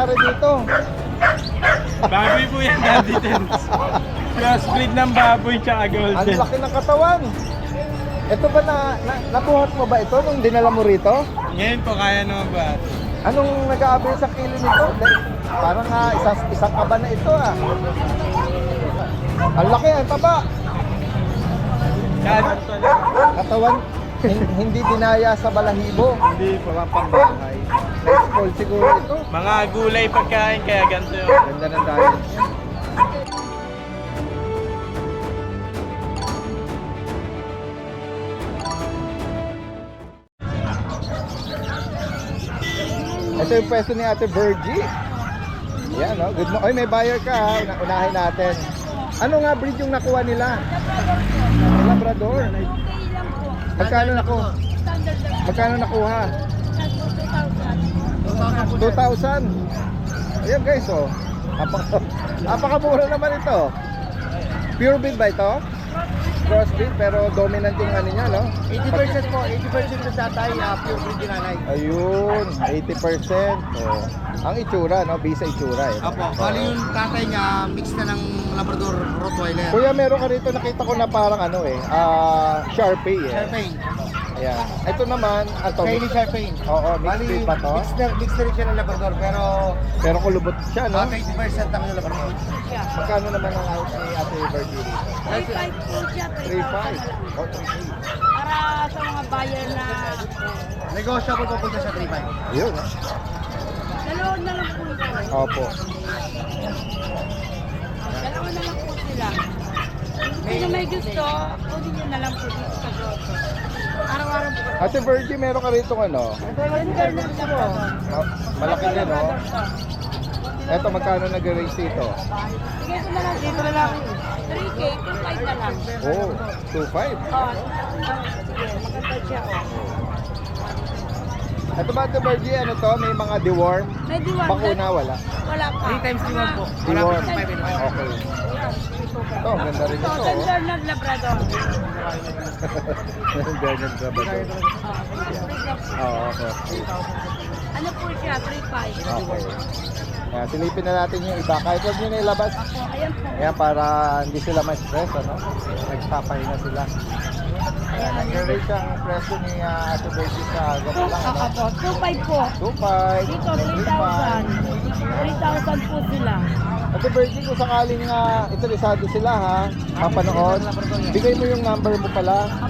nangyari dito? Baboy po yan, Daddy Tens. Crossbreed ng baboy tsaka Ang golden. laki ng katawan. Ito ba nabuhat mo ba ito nung dinala mo rito? Ngayon po, kaya naman ba? Anong nag-aabil sa kilo nito? Parang isang kaba na ito ah. Ang laki, ang taba. Daddy talaga. Katawan, hindi dinaya sa balahibo. Hindi po. Mga pambahay. Next call siguro ito. Mga gulay pagkain, kaya ganito yun. Ganda ng diet. Ito yung pwesto ni Ate Virgie. Yan, no? Good mo. Oy, may buyer ka ha. Unahin natin. Ano nga breed yung nakuha nila? Labrador. Magkano nakuha? Magkano nakuha? 2,000. Ayan guys, oh. Napakamura naman ito. Pure breed ba ito? Crossbreed, pero dominant yung ano niya, no? 80% po, 80% sa tatay, pure breed yung nanay. Ayun, 80%. Oh. Ang itsura, no? Bisa itsura eh. Apo, bali yung tatay niya, mix na ng Labrador Rottweiler. Kuya, meron ka rito, nakita ko na parang ano eh, Sharpie eh. Sharpain. Ayan. Ito naman, ato. Chinese Sharpain. Oo, mixed Bali, breed ba to? mix na rin siya ng Labrador, pero Pero kulubot siya, no? 20% ang yung Labrador. Magkano naman ang out ni Ate Virgie? 3.5 po siya, 3.5. 3,000 Oh, 3.5. para sa mga buyer na Negotiable po punta sa 3.5. Ayun, no? dalawa na lang po ito. Opo. Dalawa na lang po sila. Kung may gusto, kunin nyo na lang po dito sa grotto. Araw-araw po. Ate Virgie, meron ka rito ano? Ganda na siya po. Malaki din, no? Eto, magkano nag-raise dito? Bigay ko na lang dito na lang. 3K, 2.5 na lang. Oh, 2.5. Oh, sige, maganda siya. Oh. Ito ba Ate Virgie, ano to? May mga deworm? May diwan. Bakuna, wala? Wala pa. 3 times 1 po. Deworm. Wala pa. Okay. Ito, ang ganda rin Ito, ito. ganda ng Labrador. Ganda ng Labrador. Oo, okay. Ano po siya? 3.5. Okay. Ayan, silipin na natin yung iba. Kahit huwag nyo na ilabas. Ako, ayan po. Ayan, para hindi sila ma-stress, ano? Nagpapahinga sila. Ayan, nag-rate ang presyo ni Ate Virgie sa agad lang, ano? Ako po, 2.5 po. 2.5. Dito, 3,000. 3,000 po sila. Ate Virgie, kung sakaling interesado sila ha, papanood, bigay mo yung number mo pala. Ako.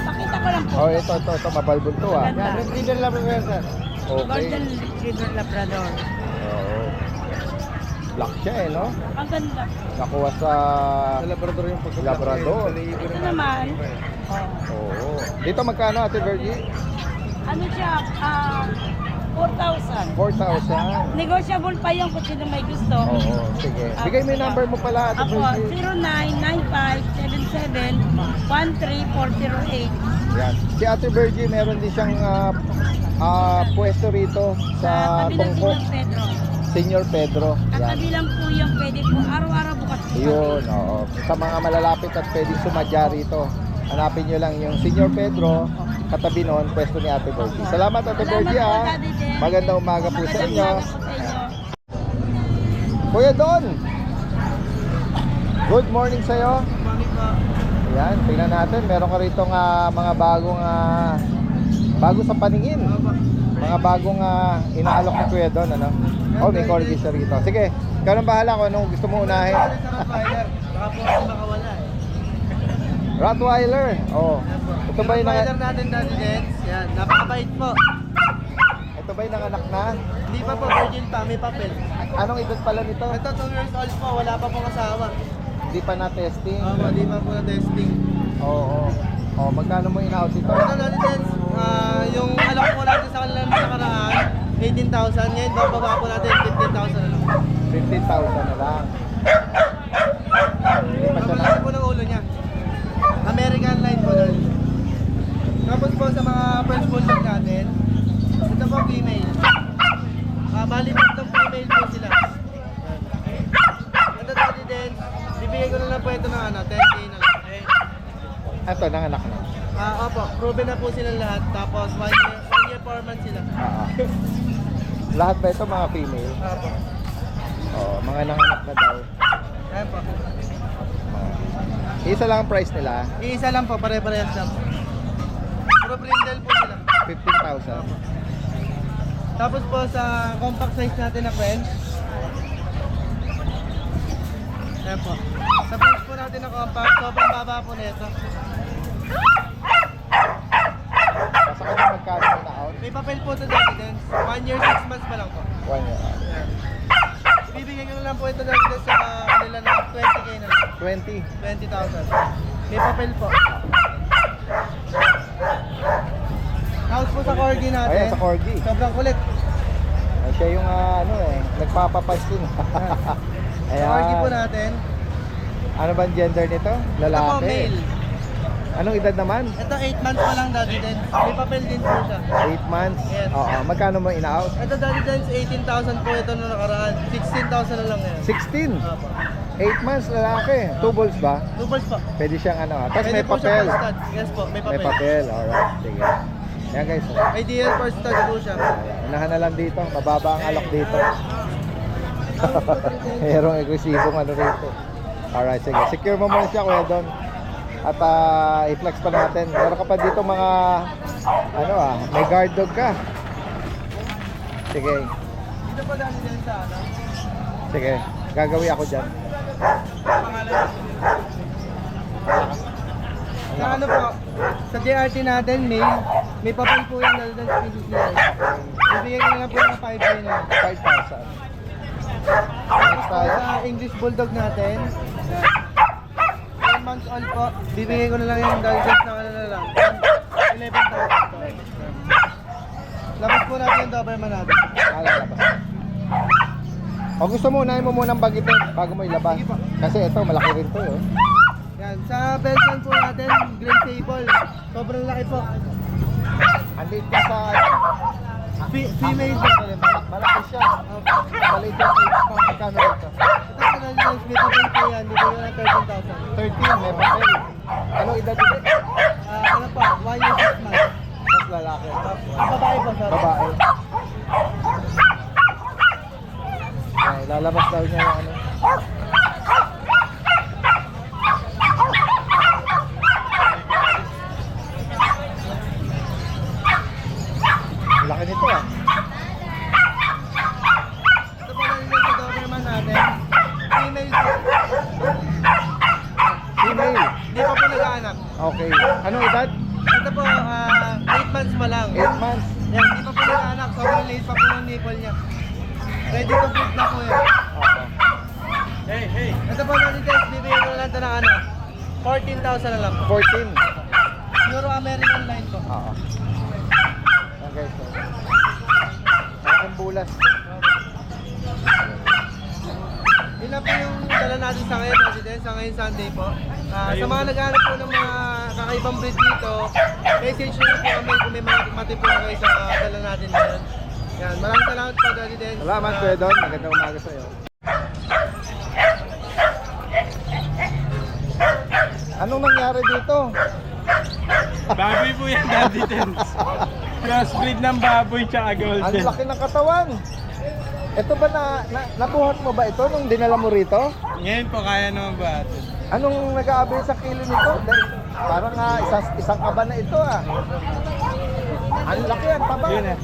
Pakita ko lang po. Oh, ito, mabalbon to ha. Ganda. Red Leader Labrador, sir. Okay. Golden Retriever Labrador. Oo. Black siya eh, no? Ang ganda. Nakuha sa Labrador yung Labrador. Ito naman, Oo. Dito magkano Ate Virgie? ano siya, 4,000. 4,000. Negotiable pa yung kung sino may gusto. Oo, sige. Bigay mo yung number mo pala Ate Ako, Virgie. 0995-77-13408. Yan. Si Ate Virgie meron din siyang pwesto rito sa Tabi ng Bangkok. Senior Pedro. Senior Pedro. Yan. Katabi lang po yung pwede po araw-araw bukas. Yun, oo. Sa mga malalapit at pwedeng sumadya rito, hanapin nyo lang yung Senior Pedro, katabi noon, pwesto ni Ate Virgie. Salamat Ate Virgie po, ha. Daddy Jen. Magandang umaga po sa Magandang inyo. umaga po sa inyo. Kuya Don, good morning sa'yo. Ayan, tingnan natin, meron ka rito mga bagong bago sa paningin. Mga bagong inaalok ni Kuya Don, ano? Oh, may corgi siya rito. Sige, ikaw nang bahala kung anong gusto mo unahin. Rottweiler. Baka po ako makawala eh. Rottweiler. Oh. Ito ba yung Rottweiler natin, Daddy Dens. Yan, napakabait po. ito ba yung nanganak na? Hindi pa po, virgin pa, may papel. Anong edad pala nito? Ito, 2 years old po, wala pa pong asawa. Hindi pa na-testing. Hindi pa po na testing. Oo. Oh, magkano mo in-out ito? Ito, Daddy Dens, yung alok po natin sa kanila sa nakaraan, 18,000. Ngayon, bababa po natin 15,000 na lang. 15,000 na lang. Hindi pa siya na. Mabalik po ng ulo niya. American line po doon. Tapos po sa mga French bulldog natin, ito po female. Bali po itong female po sila. Ito Daddy Dens, bibigyan ko na lang po ito ng 10K na lang. Ito, nanganak na. Opo, proven na po sila lahat. Tapos 1 year 4 months sila. Lahat ba ito mga female? Apo. Oo, mga nanganak na daw. Ayan po. Isa lang ang price nila, Iisa lang po, pare-parehas lang. Puro brindle po sila. 15,000. Tapos po sa compact size natin na French. Ayan po. Sa French po natin na compact, sobrang baba po nito. Sa kanya magkano na out? May papel po ito dati din. 1 year, 6 months pa lang po. 1 year out. Ayan. Ibibigay ko na lang po ito dati din sa kanila na 20k na lang. 20. 20,000. May papel po. House po sa corgi natin. Ayan, sa corgi. Sobrang kulit. Ay, siya yung nagpapapansin. Sa corgi po natin. Ano ba ang gender nito? Ito po, Lalaki. male. Anong edad naman? Ito 8 months pa lang dati din. May papel din po siya. 8 months? Yes. Oo. Magkano mo ina-out? Ito dati din 18,000 po ito nung nakaraan. 16,000 na lang ngayon. 16. Opo. 8 months lalaki. 2 balls ba? 2 balls po. Pwede siyang ano. Tapos Pwede may po siya papel. for stud. Yes po, may May papel. papel. Alright. Sige. Yan guys. May DL for stud po siya. Ayan, unahan na lang dito. Mababa ang alok dito. Merong agresibong ano rito. Alright, sige. Secure mo muna siya, Kuya Don. At i-flex pa natin. Meron ka pa dito mga may guard dog ka. Sige. Dito po dati din sa ano. Sige. Gagawin ako dyan. Sa ano po, sa JRT natin, may papel po yung dati din sa PCCI. Ibigay ko na lang po ng 5K na. 5,000. Tapos Next po tayo. sa English Bulldog natin, 10 months old po, bibigay ko na lang yung Dalgons na ano na lang, 11,000 po. Labas po natin yung Doberman natin. Lalabas. O gusto mo, unahin mo munang bagitin bago mo ilabas. Sige po. Kasi ito, malaki rin to. Oh. Yan, sa Belgian po natin, Grey Sable, sobrang laki po. Ang liit niya sa Female po. malaki siya. Maliit yung age mo. Magkano rito? Ito po Dalgons, may papel po yan, bibigay ko ng 13,000. 13, may papel. Anong edad ulit? Ano po, 1 year 6 months. Mas lalaki. Ang babae po, sorry. Babae. Ay, lalabas daw niya yung ano. Laki nito ah. Ito po lang yung sa Doberman natin. Female po. Female. Hindi pa po nag-aanak. Okay. Anong edad? Ito po, 8 months pa lang. 8 months. Yan, hindi pa po nag-aanak. Sobrang late pa po yung nipple niya. Ready to feed na po yan. Oo. Hey. Ito po natin guys, bibigyan ko na lang ito ng ano, 14,000 na lang po. 14. Euro American line po. Oo. Yan guys. So. Malaking bulas. Yun na po yung dala natin sa ngayon, President, sa ngayon Sunday po. Sa mga naghahanap po ng mga kakaibang breed dito, message nyo po kami kung may mga matipuan kayo sa dala natin ngayon. Yan, maraming salamat po, President. Salamat, Kuya Don. Magandang umaga sa iyo. Anong nangyari dito? Baboy po yan, Daddy Tens. Crossbreed ng baboy tsaka Ang golden. laki ng katawan. Ito ba nabuhat mo ba ito nung dinala mo rito? Ngayon po kaya naman ba ito? Anong nag-aabay sa kilo nito? Dahil parang isang kaba na ito ah. Ang laki, ang taba. Yun eh.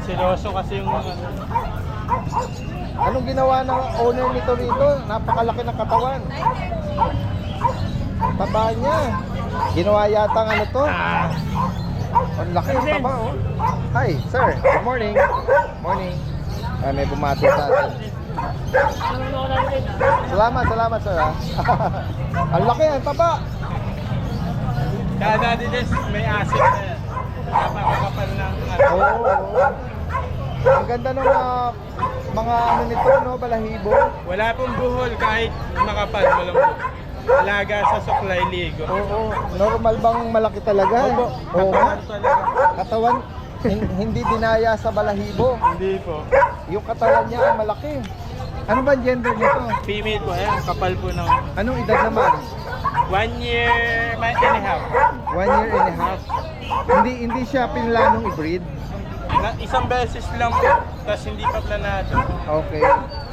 Siloso kasi yung Anong ginawa ng owner nito rito? Napakalaki ng katawan. Taba niya. Ginawa yata ano to? Ang laki ng taba oh. Hi, sir. Good morning. Morning. May bumati sa atin. Salamat sir ha. Ang laki, ang taba. Daddy Tens may asset na yan. Napakakapal ng Oo. Ang ganda ng mga ano nito, no, balahibo. Wala pong buhol kahit makapal, walang buhol. Alaga sa suklay ligo. Oo. Normal bang malaki talaga? Opo, Oo. katawan talaga. Katawan, hindi dinaya sa balahibo. Hindi po. Yung katawan niya ang malaki. Ano ba ang gender nito? Female po, ayan, kapal po ng Anong edad naman? 1 year and a half. 1 year and a half. Hindi siya pinlanong i-breed. Isang beses lang po, tapos hindi pa planado. Okay.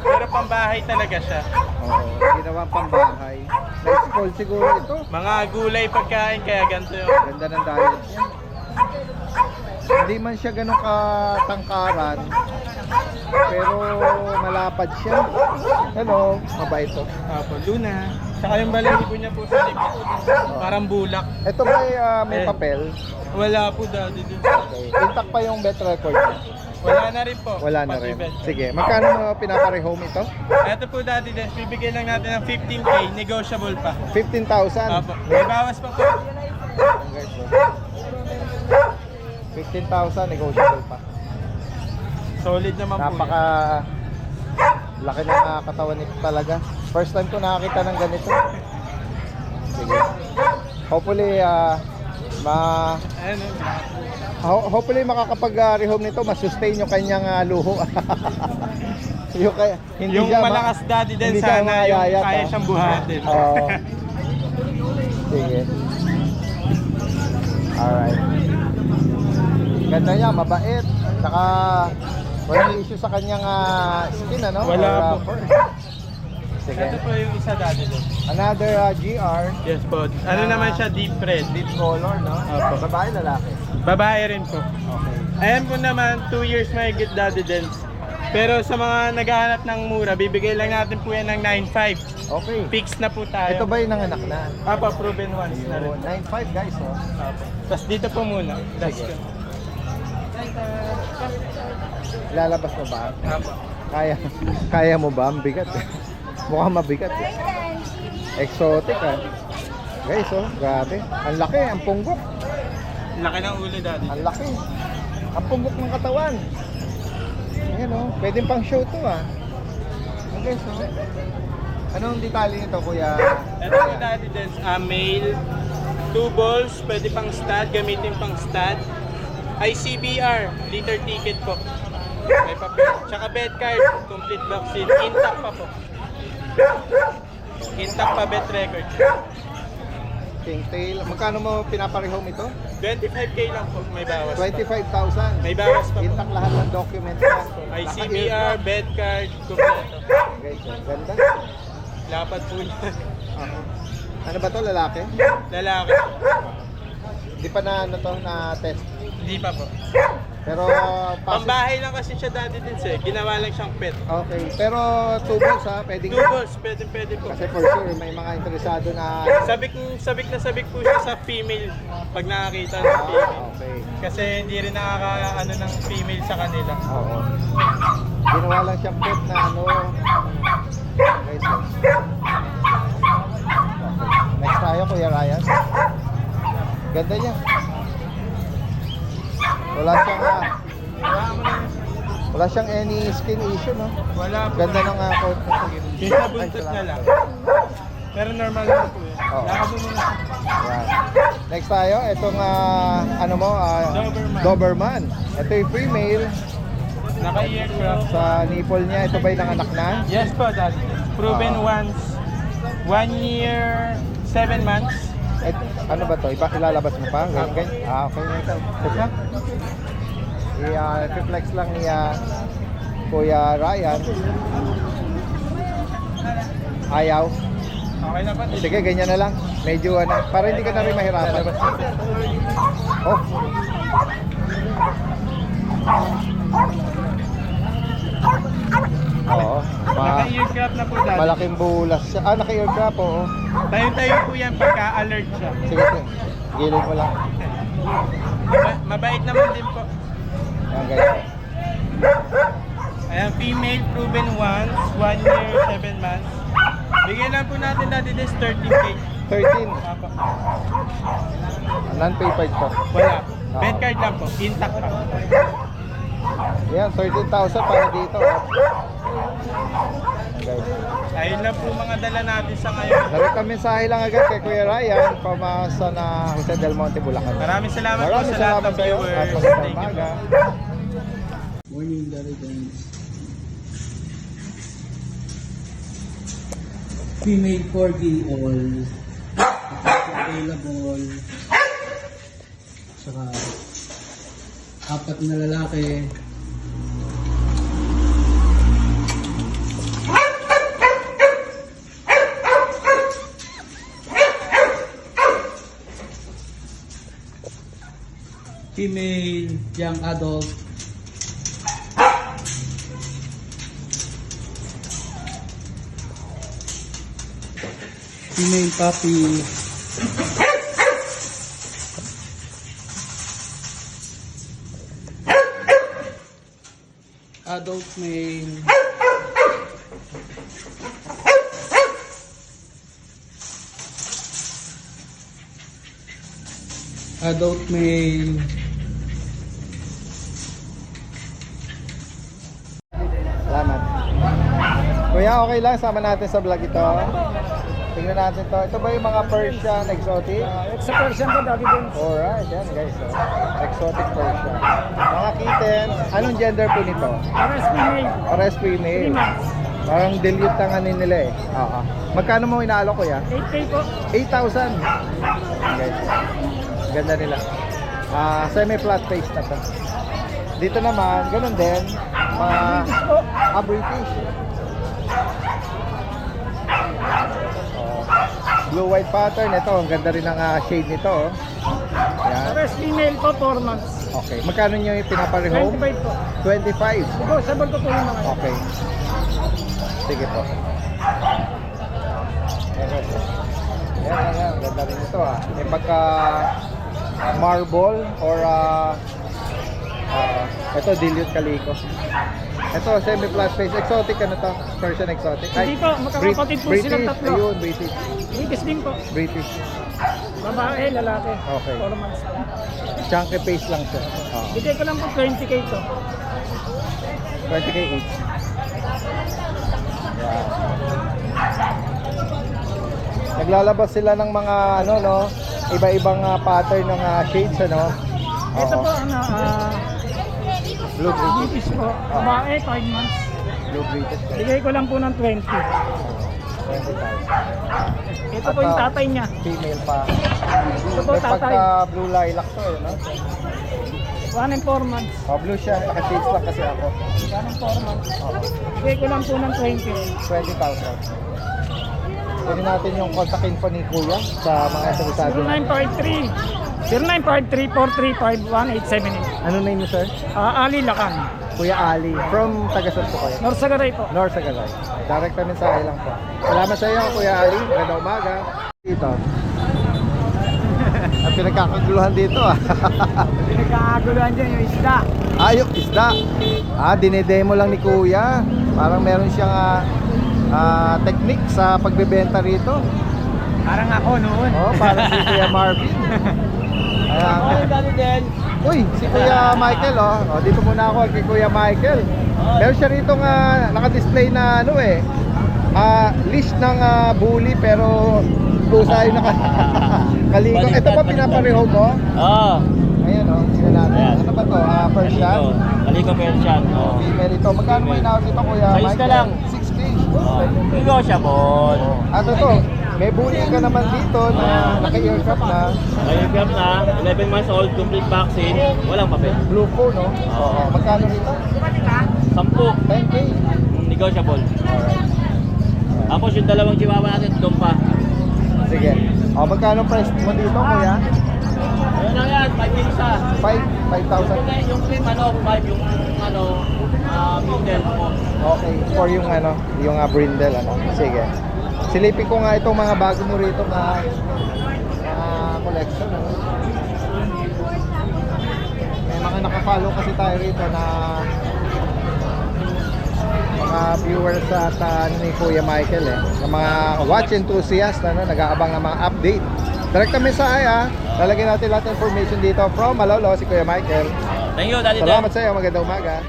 Pero pambahay talaga siya. Oo, ginawang pambahay. Nice call siguro ito. Mga gulay pagkain, kaya ganito yun. Ganda ng diet niya. Hindi man siya ganun katangkaran, pero malapad siya. Hello, mabait to. Apo, Luna. Tsaka yung balahibo niya po sa likod. Parang bulak. Ito ba may Eh. papel? Wala po dati dun. Okay. Intact pa yung bet record niya. Wala na rin po. Wala na Pati rin. bet. Sige, magkano mo pinapare-home ito? Ito po dati din, bibigyan lang natin ng 15K, negotiable pa. 15,000. Apo. May bawas pa po. Ayan, guys, oh. 15,000 negotiable pa. Solid naman po. Napaka laki ng katawan nito talaga. First time ko nakakita ng ganito. Sige. Hopefully Ayan, hopefully makakapag-rehome nito, ma-sustain yung kanyang luho. Hindi yung siya malakas daddy din hindi siya sana yung mayayat, kaya ah. siyang buhatin. Oo. Sige. Alright. Ganda niya, mabait. Saka walang issue sa kanyang skin, ano? Wala Or, po. fur. Sige. Ito po yung isa dati din. Another GR. Yes po. Ano naman siya, deep red. Deep color, no? Opo. Babae, lalaki. Babae rin po. Okay. Ayan po naman, 2 years may get daddy din. Pero sa mga naghahanap ng mura, bibigay lang natin po yan ng 9.5. Okay. Fix na po tayo. Ito ba yung nanganak na? Papa, proven once na rin. 9.5 guys, oh. Tapos dito po muna. Sige. Lalabas mo ba? Apo. Kaya mo ba? Ang bigat eh. Mukhang mabigat eh. Exotic ah. Guys, oh, grabe. Ang laki, ang punggok. Laki ng ulo daddy. Ang laki. Ang punggok ng katawan. Ayan oh, pwedeng pang show to ah. Ayan guys, oh. Anong detalye nito, kuya? Ito po daddy din, male. 2 balls, pwede pang stud, gamitin pang stud. ICBR, liter ticket po. May papel. Tsaka bed card, complete vaccine. Intact pa po. Intact pa bed record. King tail. Magkano mo pinaparehome ito? 25K lang po, may bawas pa. 25,000. May bawas pa po. Intact lahat ng documents yan. ICBR, bed card, kompleto. Guys, oh, ganda. Lapad po niya. Ano ba to, lalaki? Lalaki. Di pa na ano to, na test. Hindi pa po. Pero Pambahay lang kasi siya dati din sir. Ginawa lang siyang pet. okay, pero 2 balls ha, pwedeng 2 balls, pwede po. kasi for sure may mga interesado na Sabik na sabik po siya sa female pag nakakita ng female. okay. Kasi hindi rin nakakaano ng female sa kanila. Oo. Ginawa lang siyang pet na ano. Guys. Okay. Next tayo, Kuya Ryan. Ganda niya. Wala siyang any skin issue, no? Wala po. Ganda ng coat. Yung sa buntot na lang. Pero normal lang po yun. Oo. Lakad mo muna. Yan. Next tayo, itong ano mo, Doberman. Doberman. Ito yung female Naka-earcraft. sa nipple niya. Ito ba yung nanganak na? Yes po, daddy. Proven once. 1 year, 7 months. Ano ba to? Ilalabas mo pa? Okay. Okay na ito. Teka. I-reflex lang ni Kuya Ryan. Ayaw. Okay na pa. Sige, ganyan na lang. Medyo ano, para hindi ka na rin mahirapan. Oh. Oo. Naka-earcraft na po, daddy. Malaking bulas siya. Naka-earcraft, oo. Tayo-tayo po yan pagka-alert siya. Sige, sige. Gilid mo lang. Mabait naman din po. Ayan, guys. Ayan, female proven once, 1 year, 7 months. Bigyan lang po natin dati this 13K. 13. Apo. Non-papered to. Wala. Bed card lang po, intact pa. Yan, 13,000 para dito. Oh. Guys. Ayun lang po mga dala natin sa ngayon. Nalit mensahe lang agad kay Kuya Ryan pamasa na Jose Del Monte, Bulacan. Maraming salamat po Maraming sa lahat salamat ng sa iyo at viewers. magandang Thank you umaga. po. Morning, Daddy Dance. Female 4D all. Available. Saka 4 na lalaki. Female young adult. Female puppy. Adult male. Adult male. Salamat. Kuya, okay lang. Sama natin sa vlog ito. Tingnan natin to. Ito ba yung mga Persian exotic? Sa Persian ko, dati din. Alright, yan guys. Oh. Exotic Persian. Mga kittens. Anong gender po nito? Pares female. Pares female. Parang dilute ang ano nila eh. Oo. Magkano mo inaalo kuya? 8K po. 8,000. Guys. Ganda nila. Semi-flat face na to. Dito naman, ganun din. Mga British. Blue-white pattern. Ito, ang ganda rin ang shade nito. Oh. Yan. Pares female po, 4 months. Okay. Magkano nyo yung pinaparehome? 25 po. 25. Ito, sabon ko po yung mga. Okay. Sige po. Yan. Ganda rin ito ah. May pagka marble or ito dilute kaliko. Ito semi-flat face. Exotic ano to? Persian exotic. Hindi po, magkakapatid po silang British. tatlo. Ayun, British. British din po. British. Babae, lalaki. Okay. 4 months. Chunky face lang siya. Bigay ko lang po 20K to. 20K each. Yan. Naglalabas sila ng mga ano no, iba-ibang pattern ng shades ano. Ito Oo. po, Blue British. British po. Babae, 5 months. Blue British. Bigay ko lang po ng 20. 20,000. Ito po yung tatay niya. Female pa. Ito po May tatay. pagka blue lilac to eh, no? 1 and 4 months. Oh, blue siya. Naka-shades lang kasi ako. 1 and 4 months. Oh, Bigay ko lang po ng 20. 20,000. Pwede natin yung contact info ni Kuya sa mga interesado. 0953-435-1878. Ano name niyo, sir? Ali Lacan. Kuya Ali. From Tagasan po kayo? Norsagaray po. North Sagaray. Direct kami sa lang po. Salamat sa iyo, Kuya Ali. Magandang umaga. Dito. Ang pinagkakaguluhan dito ah. Pinagkakaguluhan dyan yung isda. Yung isda. Dinedemo lang ni Kuya. Parang meron siyang technique sa pagbebenta rito. Parang ako noon. Oh, parang si Kuya Marvin. Ayan. Uy, si Kuya Michael oh. Dito muna ako kay Kuya Michael. Meron siya rito naka-display na ano eh. List ng bully pero pusa yung nakalikot. Ito ba pinapareho mo? Oo. Ayan oh, tingnan natin. Ayan. Ano ba to? Persian? Kaliko Persian. Oo. Female ito. Magkano mo inawag dito Kuya Size Michael? na lang. 6K. Negotiable. Ano to? May bully ka naman dito na naka-earcraft na Nag-grab na, 11 months old, complete vaccine, walang papel. blue po, no? Oo. Magkano dito? 10. 10K. Negotiable. Tapos yung dalawang chihuahua natin, doon pa. Sige. Magkano price mo dito, kuya? Ayun lang yan, 5 isa. 5,000. Yung cream, 5 yung middle po. Okay. For yung yung brindle, Sige. Silipin ko nga itong mga bago mo rito na collection, May mga nakafollow kasi tayo rito na mga viewers at ni Kuya Michael ng mga watch enthusiast nag-aabang ng mga update. Direct mensahe lalagyan natin lahat ng information dito from Malolo, si Kuya Michael. Thank you, Daddy Salamat sa iyo, magandang umaga.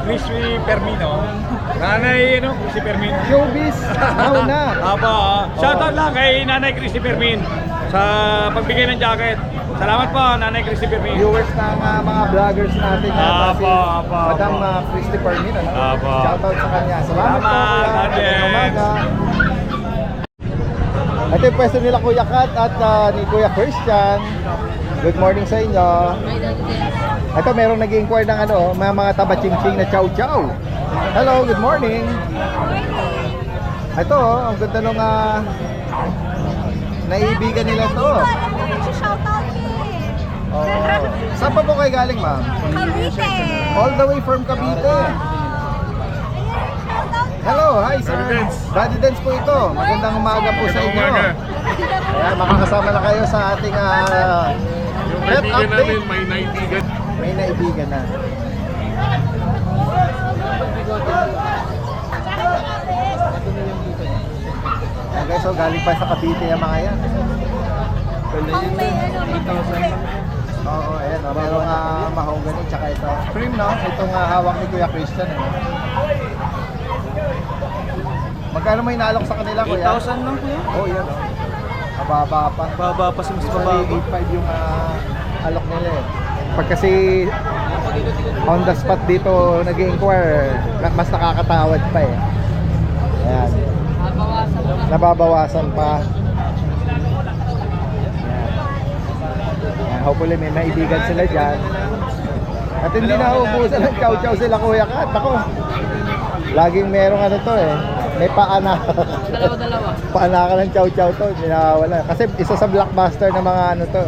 Crispy Permino. Nanay, Crispy Permin. Showbiz, nauna. Shoutout lang kay Nanay Crispy Permin sa pagbigay ng jacket. Salamat po, Nanay Crispy Permin. Viewers ng mga vloggers natin si Apo. Madam Christy Permin. Apo. Shoutout sa kanya. Salamat po, Salamat, Kuya. Daddy. Magandang umaga. Ito yung pwesto nila Kuya Kat at ni Kuya Christian. Good morning sa inyo. Ito, merong nag-inquire ng mga taba-ching-ching na chow-chow. Hello, good morning. Ito, ang ganda nung naibigan nila to. Shoutout eh. Oh. Saan pa po kayo galing, ma'am? Cavite. All the way from Cavite. Hello, hi sir. Daddy Dance po ito. Magandang umaga po sa inyo. Ayan, makakasama na kayo sa ating pet update. may naibigan. May naibigan na. Okay, so galing pa sa Cavite yung mga yan. Oo, ayan o. Merong mahogany tsaka ito. Cream, no? Itong hawak ni Kuya Christian. Magkano may inaalok sa kanila, Kuya? 8,000 lang kuya. Oh, yan o. Mababa pa. Baba pa sa mas Usually, 8.5 yung alok nila eh. Pag kasi on the spot dito nag-inquire, mas nakakatawad pa eh. Ayan. Nababawasan pa. Ayan. Hopefully may maibigan sila dyan. At hindi na uubusan ng chow-chow sila, Kuya Kat. Ako, laging merong may paana. Dalawa-dalawa. Paana ka ng chow-chow to, minawala. Kasi isa sa blockbuster na mga to.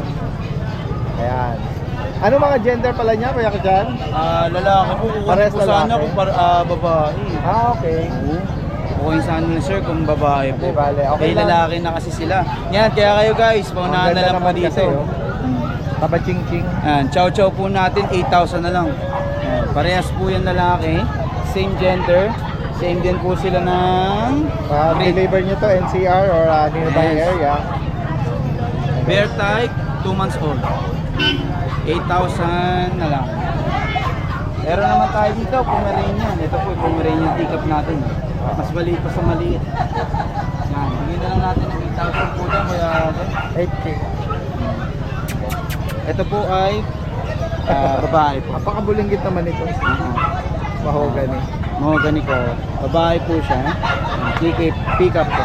Ayan. Ano mga gender pala niya, Kuya Kat? Lalaki po. Parehas Kung sana lalaki? kung babae. Okay. Kukunin sana nila sir kung babae po. Di bale, okay lang. lalaki na kasi sila. Yan, kaya kayo guys, paunahan na lang po dito. Taba-ching-ching. Yan, chow-chow po natin, 8,000 na lang. Yan, parehas po yan lalaki. Same gender. Same din po sila ng breed. Deliver nyo to NCR or nearby Yes. area. Bear type, 2 months old. 8,000 na lang. Meron naman tayo dito, Pomeranian. Ito po, Pomeranian teacup natin. Mas maliit pa sa maliit. Yan, bigyan na lang natin ng 8,000 po dyan, kaya 8K. ito po ay babae po. Napakabulinggit naman ito. Mahogany. Mahogany ko. Babae po siya. Pick up po.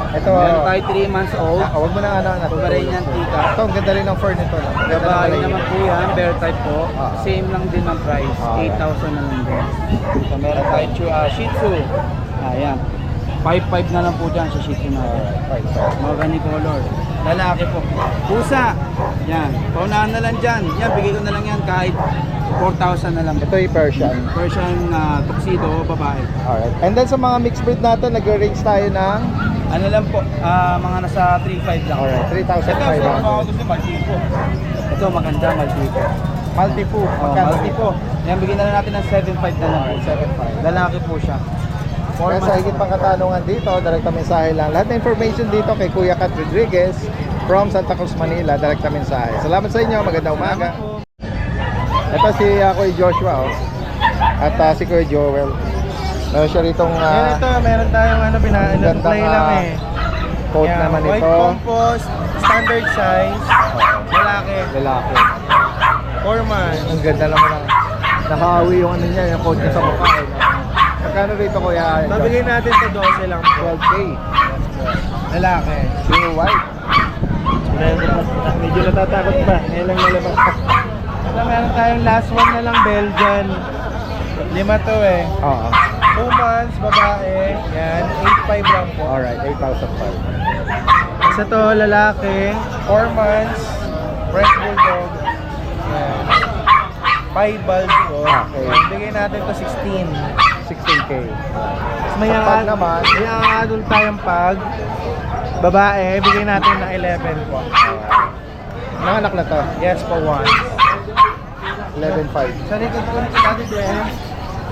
Ito, Meron tayo 3 months old. huwag mo na Pomeranian teacup. Ito, ang ganda rin ng fur nito. No? Ang ganda ng Babae layer. naman po yan, bear type po. Ah. Same lang din ang price. Ah. 8,000 na lang din. So meron tayo Shih Tzu. Ayan. 5,500 na lang po dyan sa Shih Tzu natin. Right. Mahogany color. Lalaki po. Pusa. Yan. Paunahan na lang dyan. Yan, bigay ko na lang yan kahit 4,000 na lang. Ito yung Persian. Persian tuxedo, babae. Alright. And then sa mga mixed breed natin, nag-range tayo ng Ano lang po, mga nasa 3,500 lang. alright, 3,500. gusto Maldipo. Ito maganda, Maldipo. Multi-poo. Magkano? Maldipo. Yan, bigyan na lang natin ng 7,500 na lang. 7.5. Lalaki po siya. Kaya sa higit pang katanungan dito, direkta mensahe lang. Lahat ng information dito kay Kuya Kat Rodriguez from Santa Cruz, Manila, direkta mensahe. Salamat sa inyo, magandang umaga. Ito si Kuya Joshua at si Kuya Joel. Meron siya ritong meron tayong gandang, play lang eh. coat Yan, naman white ito. compost, standard size, lalaki, Lalaki. 4 months. Ang ganda naman ng nahawi yung niya, yung coat niya sa mukha. Magkano rito, Kuya? Mabigay natin sa 12 lang po. 12K. Lalaki. Pure white. Medyo natatakot pa. Ngayon lang nalabas. Ito meron tayong last one na lang Belgian. 5 to eh. Oo. 2 months, babae. Yan, 8,500 lang po. Alright, 8,005. Isa to lalaki, 4 months, French Bulldog. Yan. 5 bulb po. Okay. Bigay natin to 16. 16K. Tapos may Sa pag naman, may adult tayong pag. Babae, bigay natin ng 11 po. nanganak na to. Yes po, 1. 11.5. Sa likod po nito natin, Gwen,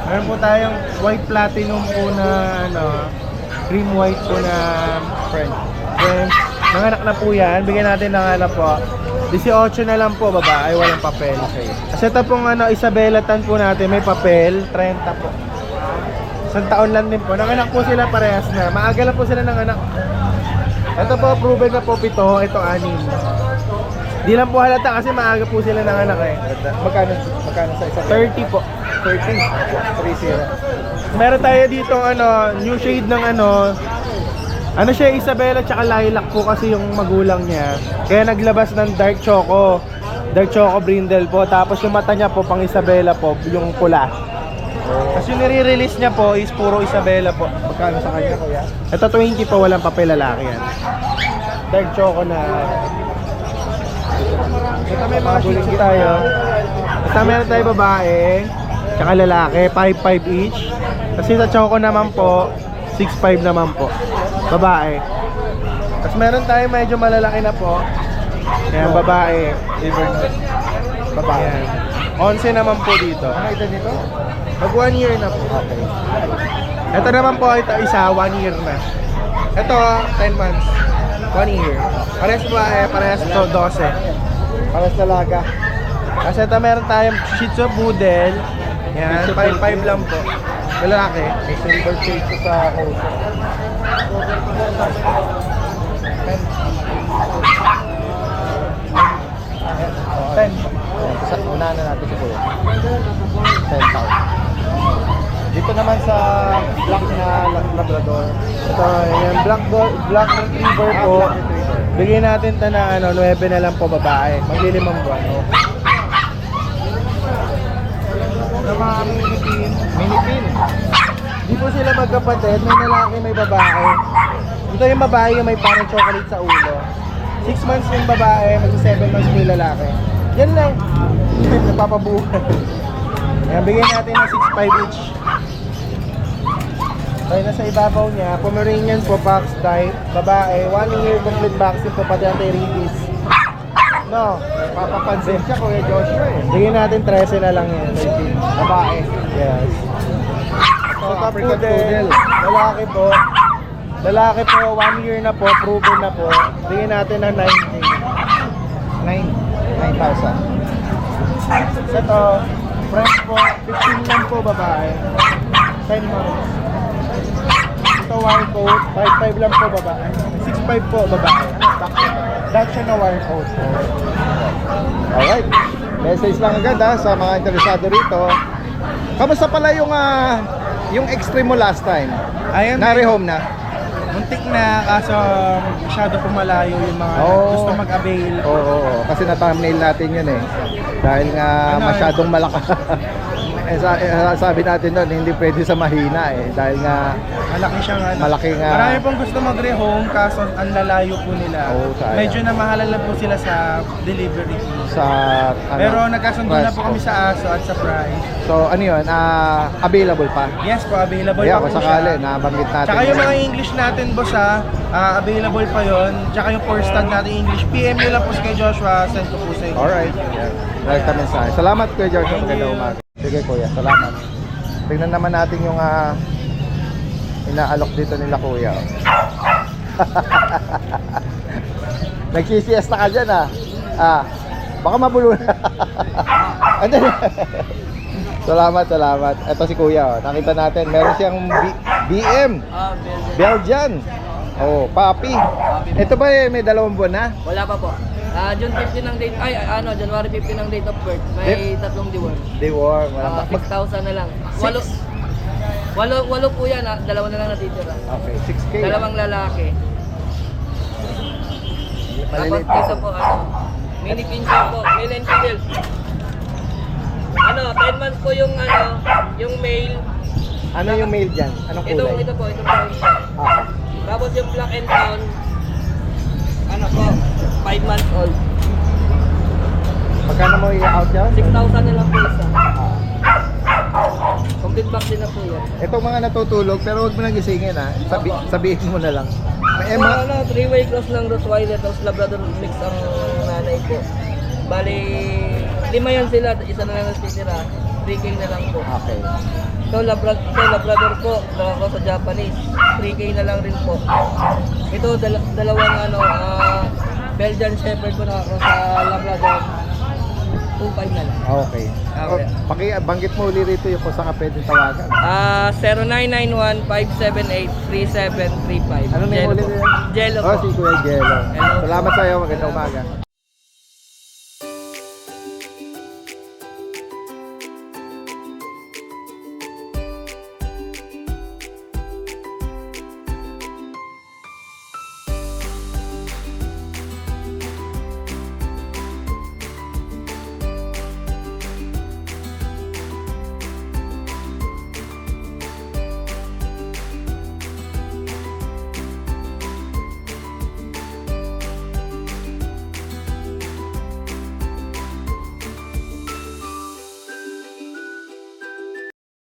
meron po tayong white platinum po na cream white po na French. French. Nanganak na po yan. Bigyan natin ng po. 18 na lang po, babae, walang papel. Okay. Kasi ito pong Isabela Tan po natin, may papel, 30 po. Isang taon lang din po. Nanganak po sila parehas na. Maaga lang po sila nanganak. Ito po, proven na po 7, ito 6. Di lang po halata kasi maaga po sila nanganak eh. Magkano sa isa? 30 po. 30. 30. Meron tayo dito new shade ng ano siya, Isabela tsaka lilac po kasi yung magulang niya. Kaya naglabas ng dark choco. Dark Choco Brindle po. Tapos yung mata niya po, pang Isabela po, yung pula. Tapos yung nire-release niya po is puro Isabela po. Magkano sa kanya, kuya? Ito 20 po, walang papel, lalaki yan. Dark Choco na. Ito may mga Shih Tzu tayo. Ito meron tayo babae, tsaka lalaki, 5-5 each. Kasi sa Choco naman po, 6-5 naman po. Babae. Tapos meron tayo medyo malalaki na po. Kaya babae. Babae. 11 naman po dito. Ano edad nito? Mag 1 year na po. Okay. Ito naman po, ito isa, 1 year na. Ito, 10 months. 1 year. Parehas ba, parehas to 12. Paras talaga. Kasi ito meron tayong Shih Tzu Poodle. Yan, 5-5 lang po. Lalaki. May silver shade ko sa uso. Ten. Unahan na natin si kuya. 10,000. Dito naman sa black na Labrador. Ito, yan, Black Retriever po. Bigyan natin ito na 9 na lang po babae. Maglilimang buwan. Ito mga mini-pin. Mini-pin. Di po sila magkapatid, may lalaki, may babae. Ito yung babae yung may parang chocolate sa ulo. 6 months yung babae, magsa 7 months yung lalaki. Yan lang. Napapabuhay. Ayan, bigyan natin ng 6.5 each. Tayo na sa ibabaw niya, Pomeranian po, Fox type, babae, 1 year complete vaccine po, pati anti-rabies. No, Papapansin siya, Kuya Joshua eh. bigyan natin 13 na lang yan. Babae. Yes. So, Ito African poodle, Poodle. lalaki po. Lalaki po, 1 year na po, proven na po. Bigyan natin ng 9K. 9,000. Ito, French po, 15 lang po babae. 10 months. Ito wire coat, 5.5 lang po babae. 6.5 po babae. Dutch na wire coat po. Alright. Message lang agad sa mga interesado rito. Kamusta pala yung extreme mo last time? Ayan, Na-rehome na? muntik na, kaso masyado po malayo yung mga Oh. gusto mag-avail. Oo. Kasi na-thumbnail natin yun eh. Dahil nga masyadong malakas. Sabi natin doon, hindi pwede sa mahina eh. Dahil nga Malaki siya nga. malaki nga. Marami pong gusto mag-rehome kaso ang lalayo po nila. Oo, sayang. Medyo namahalan lang po sila sa delivery. Sa Pero nagkasundo na po price kami sa ASO at sa price. So ano yun, available pa? Yes po, available Kaya pa kung po sakali, siya. nabanggit natin. Tsaka yung yun. mga English natin boss available pa yon. Tsaka yung 4-star natin English. PM nyo lang po kay Joshua, send ko po sa inyo. Alright. Yeah. Direct mensahe. Salamat Kuya George. Thank Magandang you. umaga. Sige Kuya, salamat. Tingnan naman natin yung inaalok dito nila Kuya. Nagsisiesta ka dyan baka mabulol. Andun. Salamat. Ito si Kuya. Nakita natin. Meron siyang BM. Belgian. Oh, papi. Ito ba may 2 buwan na? Wala pa po. June 15 ang date, January 15 ang date of birth. May 3 divorce. They were. 6,000 na lang. Walo po yan, 2 na lang natitira. Okay, 6K. 2 lalaki. Tapos Maliliit. dito po, mini pincher po, male and female. 10 months po yung yung male. Ano yung mail dyan? Anong kulay? Ito po, ito po. Tapos yung black and brown, 5 months old. Magkano mo i-out yan? 6,000 na lang po isa. Complete vaccine na po yan. Itong mga natutulog, pero huwag mo nang gisingin sabihin mo na lang. May Emma, 3-way cross ng Rottweiler tapos Labrador mix ang nanay po. Bali, 5 yan sila, isa na lang natitira. 3K na lang po. okay. So Labrador po, nakako sa Japanese. 3K na lang rin po. Ito, dalawang Belgian Shepherd po nakako sa Labrador. 2.5 na lang. Okay. Okay. Banggit mo uli rito yung kung saan ka pwede tawagan. 0991-578-3735. Ano na yung Jello uli po. nila? Jello Oh, po. si Kuya Jello. Hello. Salamat sa iyo, magandang umaga.